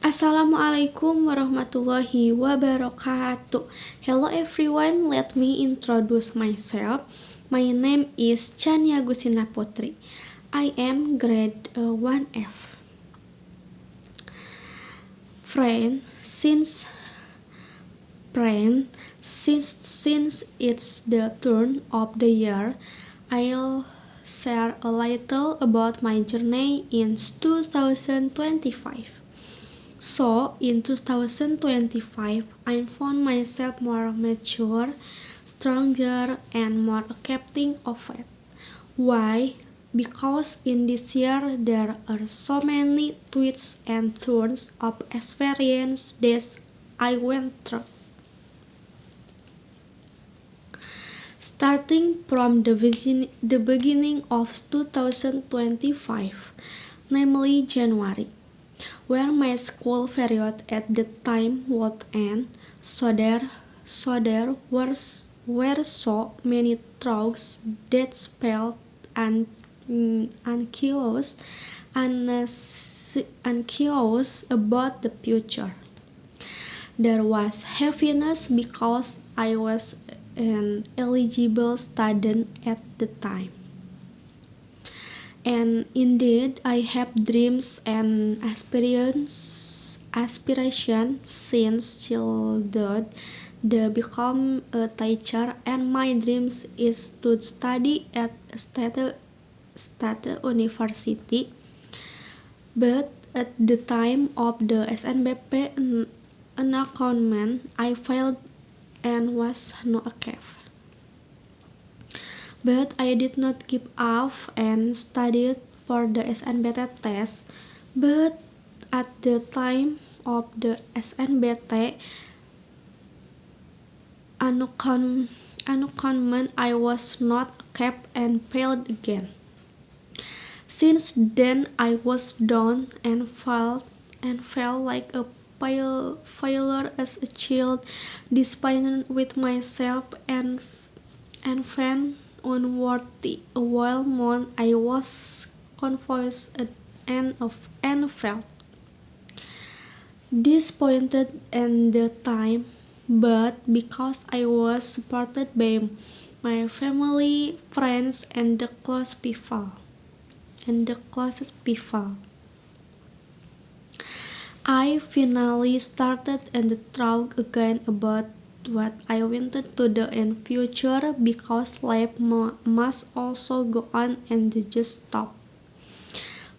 Assalamualaikum warahmatullahi wabarakatuh. Hello everyone, let me introduce myself. My name is Chania Gusina Putri. I am grade 1F. Friend, since it's the turn of the year, I'll share a little about my journey in 2025. So, in 2025, I found myself more mature, stronger, and more accepting of it. Why? Because in this year there are so many twists and turns of experience that I went through. Starting from the beginning of 2025, namely January, where my school period at the time would end, so there were so many thoughts that spelled anxious about the future. There was heaviness because I was an eligible student at the time. And indeed, I have dreams and aspirations since childhood to become a teacher, and my dreams is to study at state university. But at the time of the SNBP announcement, I failed and was not a cave. But I did not give up and studied for the SNBT test. But at the time of the SNBT announcement, I was not kept and failed again. Since then, I was down and felt like a failure as a child, disappointed with myself and found unworthy. A while more, I was confused and felt disappointed at the time, but because I was supported by my family, friends, and the closest people, I finally started and thought again about what I wanted to do in future, because life must also go on and just stop.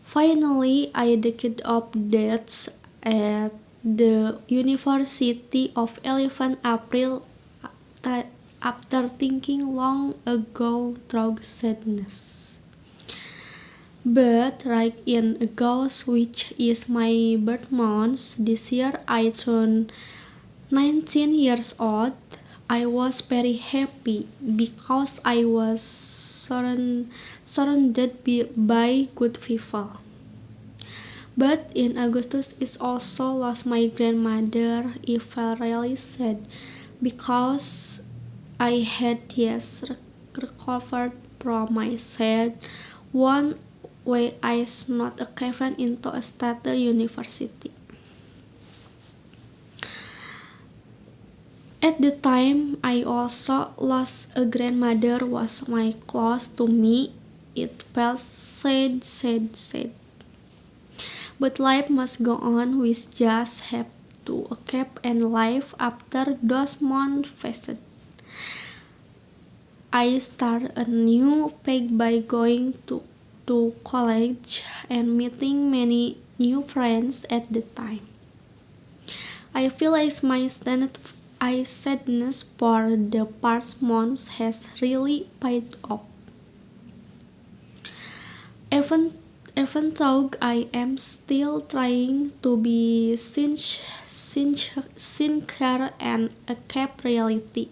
Finally, I decide of dates at the University of 11 April after thinking long ago through sadness. But right in August, which is my birth month, this year I turned 19 years old. I was very happy because I was surrounded by good people. But in August I also lost my grandmother. It felt really sad because I had just recovered from my sad one way I not a Kevin into a state university. At the time, I also lost a grandmother was my close to me. It felt sad. But life must go on. We just have to keep and live after those months passed. I start a new phase by going to college and meeting many new friends at the time. I feel like my sadness for the past months has really paid off. Even though I am still trying to be sincere and accept reality,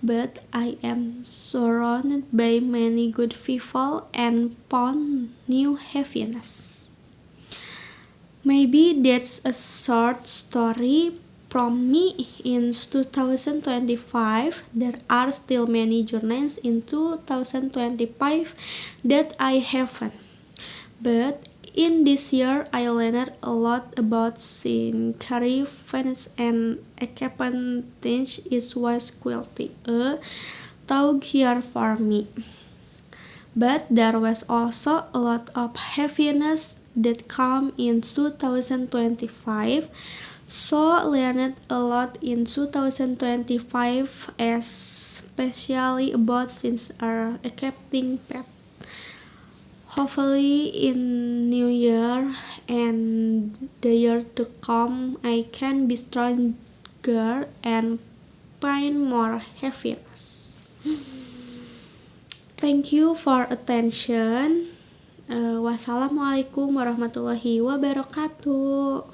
but I am surrounded by many good people and found new happiness. Maybe that's a short story from me in 2025. There are still many journeys in 2025 that I haven't. But in this year, I learned a lot lot about seeing Carrie Vance and accompanies it was quite a tug here for me. But there was also a lot of heaviness that came in 2025. So learned a lot in 2025, especially about things are accepting pet. Hopefully in New Year and the year to come I can be stronger and find more happiness. Thank you for attention. Wassalamualaikum warahmatullahi wabarakatuh.